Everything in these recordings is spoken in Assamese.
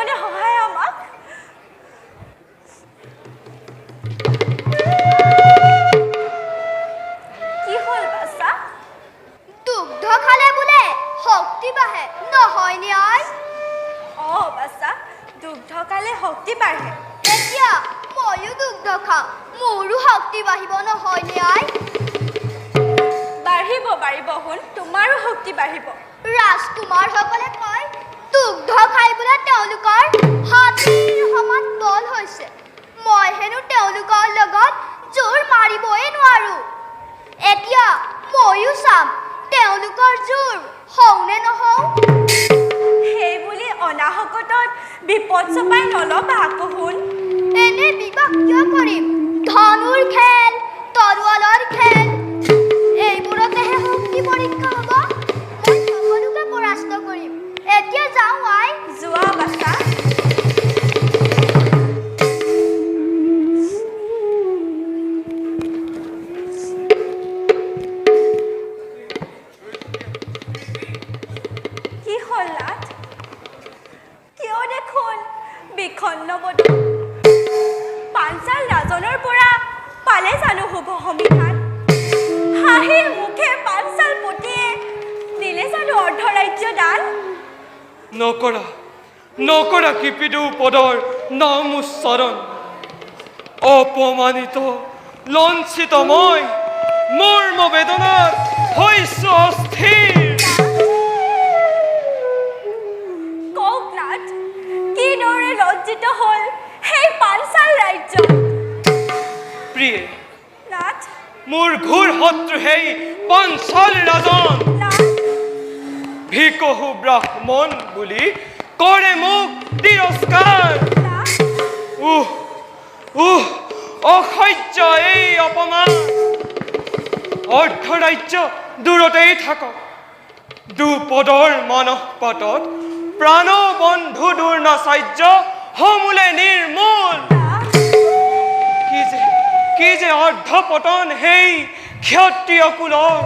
কৰিবনে সহায় আমাক? কি হ'ল বাছা? দুগ্ধ খালে বোলে শক্তি বাঢ়ে, নহয়নে আই? বাছা, দুগ্ধ খালে শক্তি বাঢ়ে। এতিয়া ময়ো দুগ্ধ খাওঁ, মোৰো শক্তি বাঢ়িব নহয়নে আই? বাঢ়িব বাঢ়িব শুন, তোমাৰো শক্তি বাঢ়িব। ৰাজকুমাৰসকলে কয় দুগ্ধ খাই বোলে তেওঁলোকৰ হাতীৰ সমান বল হৈছে। মই হেনো তেওঁলোকৰ লগত জোৰ মাৰিবই নোৱাৰো। এতিয়া ময়ো চাম তেওঁলোকৰ জোৰ হওঁনে নহওঁ। সেই বুলি অনাহকতত বিপদ চপাই নল'বা আকৌ শুন। এনে বিবাহ কিয় কৰিম? ধনুৰ খেল, তৰোৱালৰ খেল, এইবোৰতেহে শক্তি পৰীক্ষা হ'ব। মই সকলোকে পৰাস্ত কৰিম। এতিয়া যাওঁ আই। যোৱা বাছা। কি হ'ল নাথ? কিয় দেখোন বিষণ্ণ বদন? পাঞ্চাল ৰাজনৰ পৰা পালে জানো শুভ সমিধান? হাঁহি মুখে পাঞ্চাল পতিয়ে দিলে জানো অৰ্ধৰাজ্য দান? নকৰা নকৰা কৃপিদু পদৰ নাম উচ্চাৰণ। অপমানিত লঞ্চিত মই মৰ্ম বেদনাত হৈছো অস্থিৰ। কওক নাথ, কিদৰে লজ্জিত হ'ল সেই পাঞ্চাল ৰাজ্য? প্ৰিয়ে, নাথ, মোৰ ঘোৰ শত্ৰু সেই পাঞ্চাল ৰাজন। নাথ, ভিকহু ব্ৰাহ্মণ বুলি কৰে মোক তিৰস্কাৰ। নাথ, অসহ্য এই অপমান। অৰ্ধৰাজ্য দূৰতেই থাকক, দুপদৰ মানসপাতত প্ৰাণ বন্ধু দুৰ্নাচাৰ্য সমূলে নিৰ্মূল। কি যে অৰ্ধপতন সেই ক্ষত্ৰিয় কুলৰ।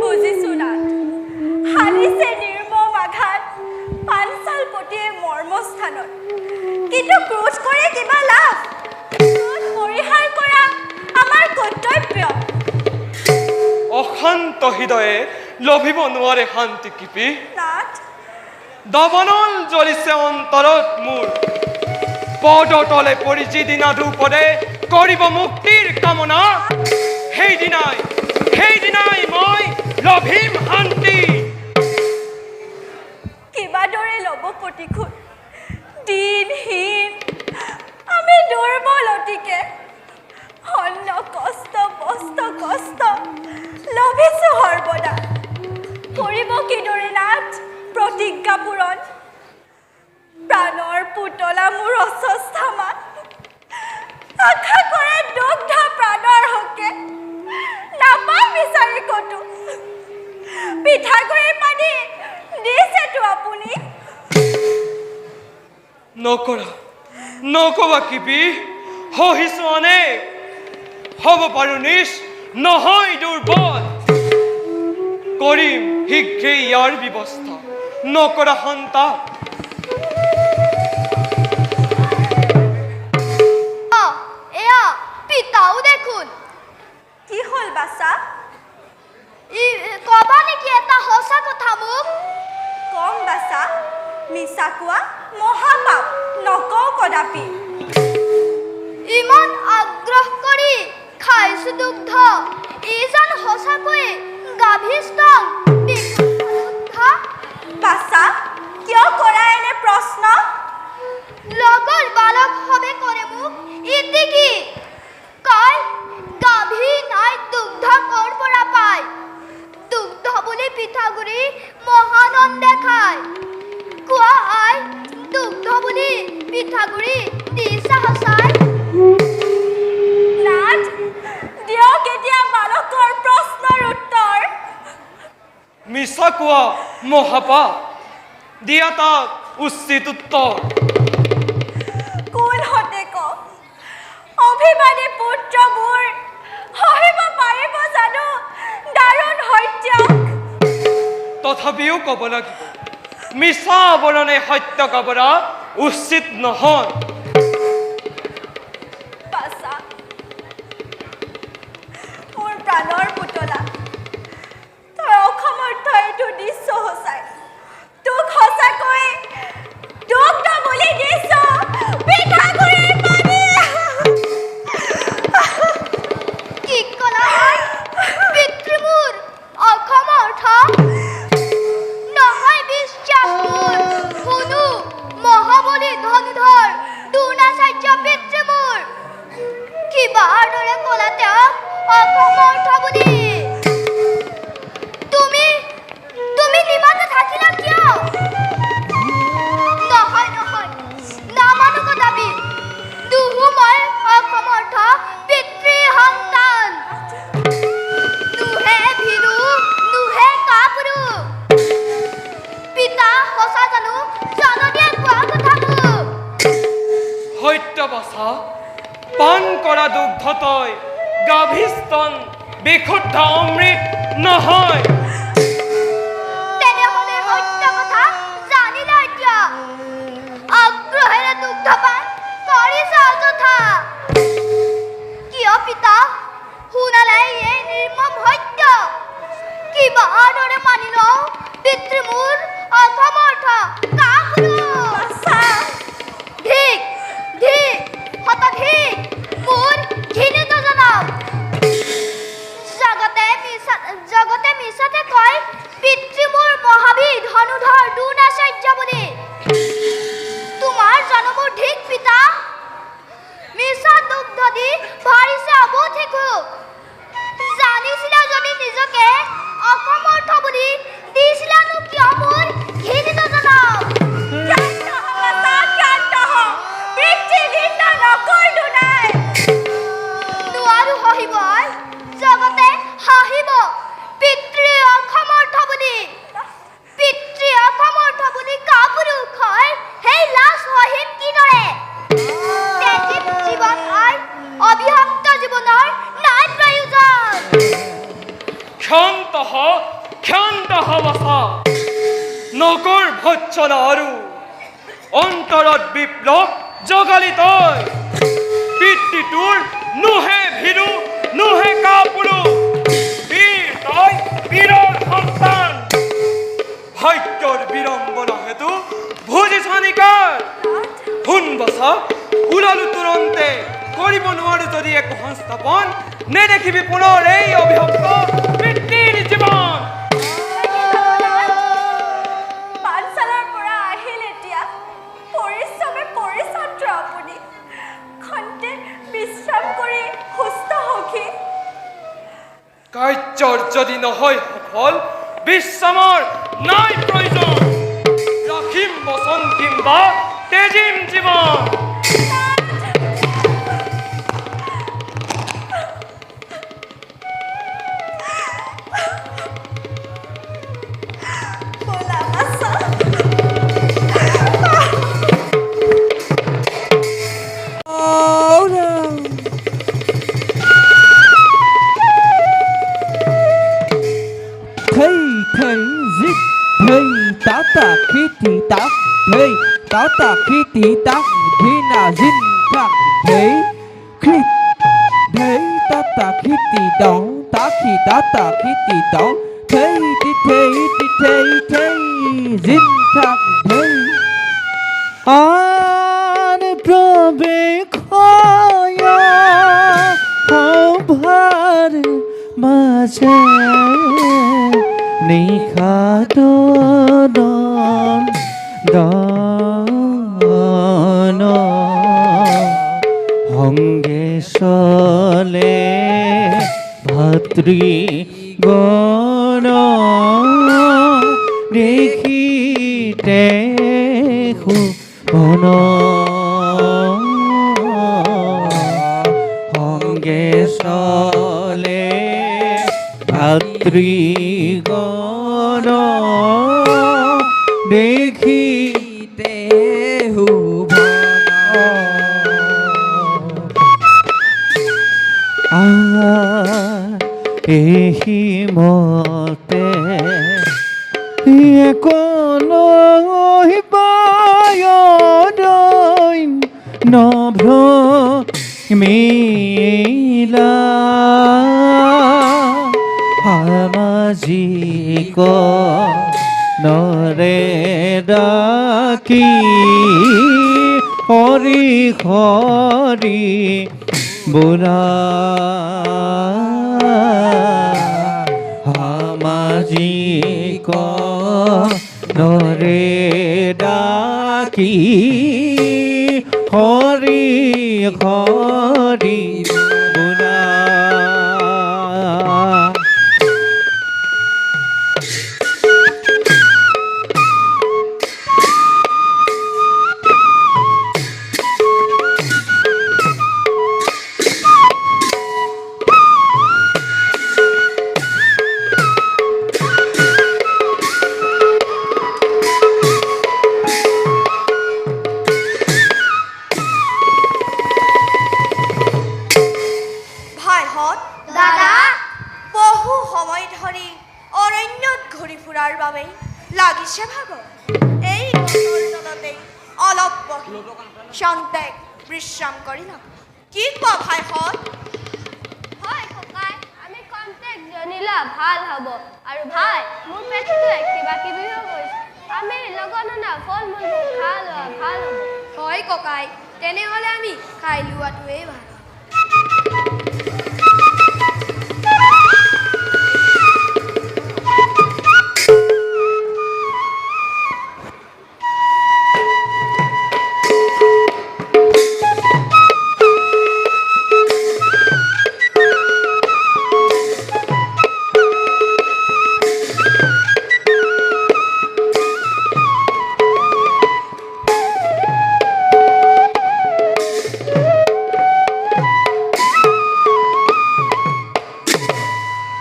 বুজিছো নাথ, হানিছে নিৰ্মম আঘাত পাঞ্চাল পতিয়ে মৰ্মস্থানত। কিন্তু ক্ৰোধ কৰে কিবা লাভ? ক্ৰোধ পৰিহাৰ কৰা আমাৰ কৰ্তব্য। অশান্ত হৃদয়ে লভিব নোৱাৰে শান্তি কৃপি। নাথ, দবনল জ্বলিছে অন্তৰত মোৰ। পদতলে পৰি যিদিনা দুপদে কৰিব মুক্তিৰ কামনা, সেইদিনাই মই লভিম শান্তি। কিবাদৰে ল'ব প্ৰতিশোধ দিনহীন আমি দুৰ্বল অতিকে। অন্ন কষ্ট বস্ত কষ্ট লভিছো সৰ্বদা। কৰিব কিদৰে নাথ প্ৰতিজ্ঞা পূৰণ? প্ৰাণৰ পুতলা মোৰ অস্বস্থা মান, আশা কৰে দুগ্ধ প্ৰাণৰ হকে নাপাই বিচাৰি কতো। পিঠাগুড়িৰ পানী দিছেতো আপুনি। নকবা কৃপি, সহিছো অনেক, হ'ব পাৰো নিজ নহয় দুৰ্বল। কৰিম শীঘ্ৰেই ইয়াৰ ব্যৱস্থা, নকৰা সন্তাপ। এয়া পিতাও দেখোন। কি হ'ল বাছা? কবা নেকি এটা সঁচা কথা মোক? কম বাছা, মিছা কোৱা মহাপাপ, নকওঁ কদাপি। ইমান আগ্ৰহ কৰি খাইছো দুগ্ধ, ই যেন সঁচাকৈয়ে গাভীস্থং বাছা, কিয় কৰা এনে প্ৰশ্ন? লগৰ বালক হবে কৰে মোক ইতি কি কয় গাভী নাই দুগ্ধ কৰ পৰা পায়? দুগ্ধ বুলি পিঠাগুৰি মহানন্দে খায়। কোৱা আই, দুগ্ধ বুলি পিঠাগুৰি দিছা সঁচাই? নাথ, দিয়ক এতিয়া বালকৰ প্ৰশ্নৰ উত্তৰ। মিছা কোৱা মহাপাপ, দিয়া তাক উচিত উত্তৰ। কোন হতে কওক, অভিমানী পুত্ৰ মোৰ সহিব পাৰিব জানো দাৰুণ সত্যক? তথাপিও ক'ব লাগিব, মিছা বৰণে সত্য কবৰা উচিত নহয়। বাছা, মোৰ প্ৰাণৰ পুতলা, তই অসমৰ্থ এইটো দিছ সঁচাই। তোক সঁচাকৈ তোক তই বুলি দিছ পিঠাগুড়িৰ পানী। কি ক'লা পিতৃ মোৰ অসমৰ্থ নহয় বিশ্বাস মোৰ শুনো মহাবলী ধনুধৰ দ্ৰোণাচাৰ্য পিতৃ মোৰ কিবাৰ দৰে ক'লা তেওঁক অসমৰ্থ বুলি। তুমি নিমাতে থাকিলা কিয়? নহয় নহয় নামানো কদাপি। দুহু মই অসমৰ্থ পিতৃ সন্তান। নুহে ভীৰু নুহে কাপুৰু পিতা সঁচা জানো জননীয়ে কোৱা কথাবোৰ। সত্য বাছা, পান কৰা দুগ্ধ তই গাভীস্তন বিশুদ্ধ অমৃত নহয়। তেনেহ'লে সত্য কথা জানিলা এতিয়া। আগ্ৰহেৰে দুগ্ধপান কৰিছা অযথা। কিয় পিতা শুনালে এই নিৰ্মম সত্য? কিবা দৰে মানি লওঁ পিতৃ মোৰ অসমৰ্থ কাপুৰু। বাছা, ধিক ধিক হতধিক মোৰ ঘৃণিত জনম। জগতে মিছাতে কয় পিতৃ মোৰ মহাবীৰ ধনুধৰ দ্ৰোণাচাৰ্য বুলি। তোমাৰ জনমৰ ধিক পিতা। মিছা দুগ্ধ দি ভৰিছে অবোধ শিশু। জানিছিলা যদি নিজকে অসমৰ্থ বুলি দিছিলানো কিয় মোৰ ঘৃণিত জনম? ক্ষান্ত হ বাছা, ক্ষান্ত হ। পিতৃ নিন্দা নকৰিলো নাই। নোৱাৰো সহিব জগতে হাঁহিব পিতৃ অসমৰ্থ বুলি। পিতৃ অসমৰ্থ বুলি কাপুৰু খয় সেই লাজ সহিম কিদৰে? তেজীৱ জীৱন আই অবিভক্ত জীৱনৰ নাই প্ৰয়োজন। ক্ষান্ত হ বাছা। নগৰ ভৎসনা আৰু অন্তৰত বিপ্লৱ জগালি তই। পিতৃটোৰ নুহে ভীৰু নুহে কাপুৰু বীৰ তই বীৰৰ সন্তান। ভাগ্যৰ বিড়ম্বনা হেতু ভুজিছা নিকাৰ। শুন বাছা, ওলালো তুৰন্তে কৰিব নোৱাৰো যদি একো সংস্থাপন নেদেখিবি পুনৰ এই অবিভক্ত পিতৃৰ জীৱন। পাঠশালাৰ পৰা আহিল এতিয়া পৰিশ্ৰমে পৰিছন্ত্ৰ আপুনি। খন্তে বিশ্ৰাম কৰি সুস্থ সখী। কাৰ্যৰ যদি নহয় সফল বিশ্ৰামৰ নাই প্ৰয়োজন। ৰাখিম বচন কিম্বা তেজিম জীৱন। ব'লা বাছা। Thầy thầy zip thầy tá tà khi tí tá thầy tá tà khi tí tá khi na zin thạc thầy khi thầy tá tà khi tí đóng tá khi tá tà khi tí đóng thầy tí thầy zin thạc thầy an probe khoya hao bhar maje নিখাদন দান সঙ্গে চলে ভাতৃ গণ দেখিতে শুভন সঙ্গে চলে ভাতৃগণ দেখিতে এই মতে একলৈ পায়দৈন নভ্ৰ মিলা সামাজিক নৰে ডাকি হৰি হৰি বোলা সামাজিক নৰে ডাকি হৰি হৰি বোলা ভাইহঁত দাদা বহু সময় ধৰি অৰণ্যত ঘূৰি ফুৰাৰ বাবে লাগিছে ভাগৰ এই গছৰ তলতেই অলপ বহি ক্ষন্তেক বিশ্ৰাম কৰি লওঁ কি কোৱা ভাইহঁত হয় ককাই আমি কণ্টেক্ট জানিলা ভাল হ'ব আৰু ভাই মোৰ পেটটো কিবা কিবি হৈ গৈছে আমি লগত অনা ফল মূলবোৰ খাই লোৱা ভাল হ'ব হয় ককাই তেনেহ'লে আমি খাই লোৱাটোৱেই ভাল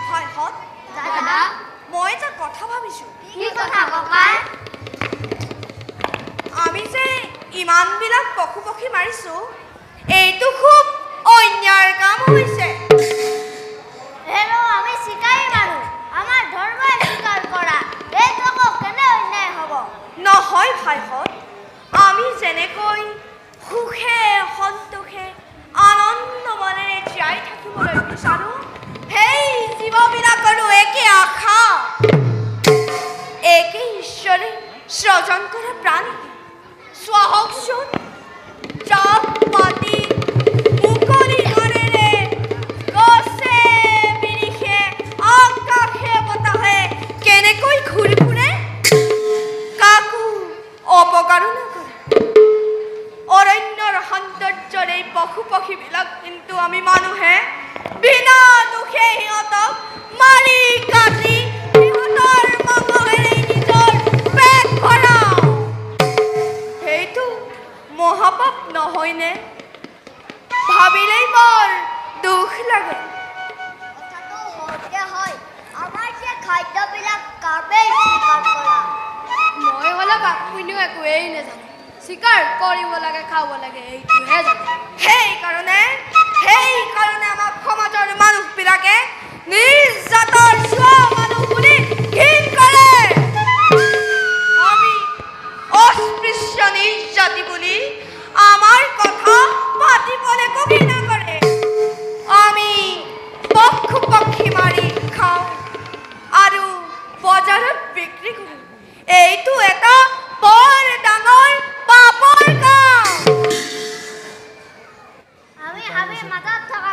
ভাইহঁত দাদা মই এটা কথা ভাবিছোঁ কি কথা ককাই আমি যে ইমানবিলাক পশু পক্ষী মাৰিছোঁ এইটো খুব অন্যায়ৰ কাম হৈছে হেল্ল' আমি চিকাৰী মানুহ আমাৰ ধৰ্মই স্বীকাৰ কৰা এইটো আকৌ কেনে অন্যায় হ'ব নহয় ভাইহঁত আমি যেনেকৈ সুখে সন্তোষে আনন্দ মনেৰে জীয়াই থাকিবলৈ বিচাৰোঁ সেই জীৱবিলাকৰো একে আশা একে ঈশ্বৰে সৃজন কৰা প্ৰাণী স্বহকচোন জাপ পাতি মুকলি মনেৰে গছে বিৰিখে আকাশে বতাহে কেনেকৈ ঘূৰি ফুৰে কাকো অপকাৰো নকৰে অৰণ্যৰ সৌন্দৰ্যৰ এই পশু পক্ষীবিলাক কিন্তু আমি মানুহে বিনা দুখে সিহঁতক মাৰি কাটি সিহঁতৰ মাংসেৰে নিজৰ পেট ভৰাওঁ সেইটো মহাপাপ নহয়নে ভাবিলেই বৰ দুখ লাগে কথাটো হওঁতে হয় আমাৰ যে খাদ্যবিলাক কাৰ্বেই স্বীকাৰ কৰা মই হ'লে বাপুনিও একোৱেই নাজানো স্বীকাৰ কৰিব লাগে খাব লাগে এইটোহে জানো সেইকাৰণে আমাক সমাজৰ মানুহবিলাকে নিজ জাতৰ চোৱা মানুহ বুলি ঘিণ কৰে আমি অস্পৃশ্য নিজ জাতি বুলি আমাৰ কথা পাতিবলৈ ঘৃণা কৰে আমি পশু পক্ষী মাৰি খাওঁ আৰু বজাৰত বিক্ৰী কৰোঁ এইটো এটা বৰ ডাঙৰ পাপৰ কাম আমি হাবিৰ মাজত থকা